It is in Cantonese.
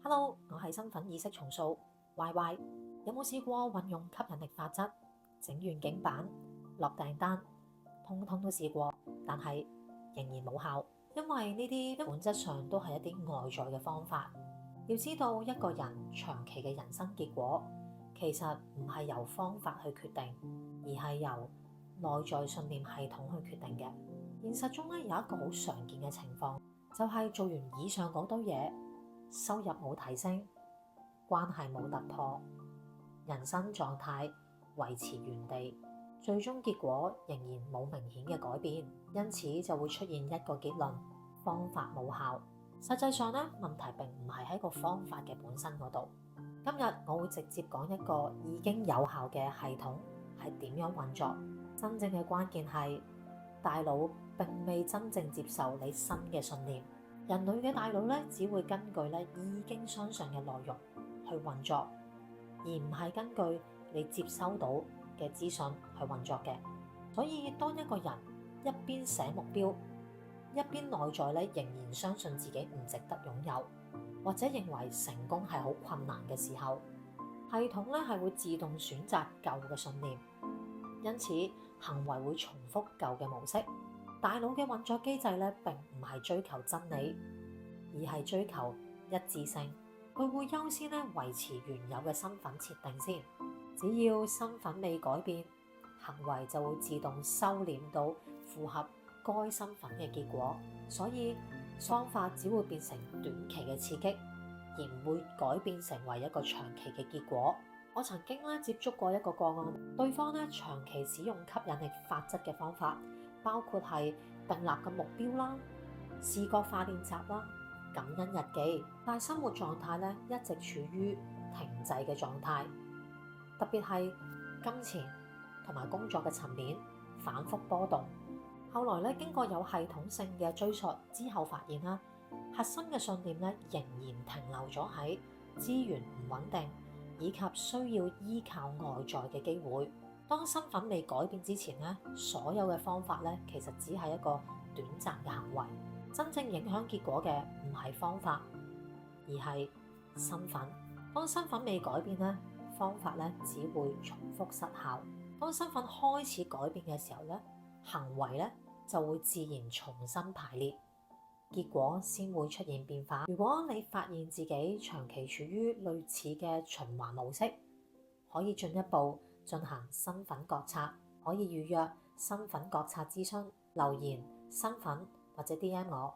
Hello，我係身份意識重塑 YY。有冇試過運用吸引力法則整願景板、落訂單，通通都試過，但係仍然冇效，因為呢啲本質上都係一啲外在嘅方法。要知道一個人長期嘅人生結果，其實唔係由方法去決定，而係由內在信念系統去決定嘅。現實中咧有一個好常見嘅情況，就係做完以上嗰堆嘢，收入冇提升，關係冇突破，人生狀態維持原地，最終結果仍然冇明顯嘅改變，因此就會出現一個結論：方法冇效。實際上咧，問題並唔係喺個方法嘅本身嗰度。今日我會直接講一個已經有效嘅系統係點樣運作。真正嘅關鍵係大腦並未真正接受你新嘅信念。人類嘅大腦咧，只會根據咧已經相信嘅內容去運作，而唔係根據你接收到嘅資訊去運作嘅。所以當一個人一邊寫目標，一邊內在咧仍然相信自己唔值得擁有，或者認為成功係好困難嘅時候，系統咧係會自動選擇舊嘅信念，因此行為會重複舊嘅模式。大腦嘅運作機制咧並唔係追求真理，而係追求一致性。佢會優先咧維持原有嘅身份設定先，只要身份未改變，行為就會自動收斂到符合該身份嘅結果。所以方法只會變成短期嘅刺激，而唔會改變成為一個長期嘅結果。我曾經咧接觸過一個個案，對方咧長期使用吸引力法則嘅方法，包括係訂立嘅目標啦、視覺化練習啦、感恩日記，但係生活狀態咧一直處於停滯嘅狀態，特別係金錢同埋工作嘅層面反覆波動。後來咧經過有系統性嘅追溯之後，發現啦，核心嘅信念咧仍然停留咗喺資源唔穩定以及需要依靠外在嘅機會。當身份未改變之前咧，所有嘅方法咧其實只係一個短暫嘅行為，真正影響結果嘅唔係方法，而係身份。當身份未改變咧，方法咧只會重複失效。當身份開始改變嘅時候咧，行為咧就會自然重新排列，結果先會出現變化。如果你發現自己長期處於類似嘅循環模式，可以進一步進行身份覺察，可以預約身份覺察諮詢，留言身份或者 DM 我。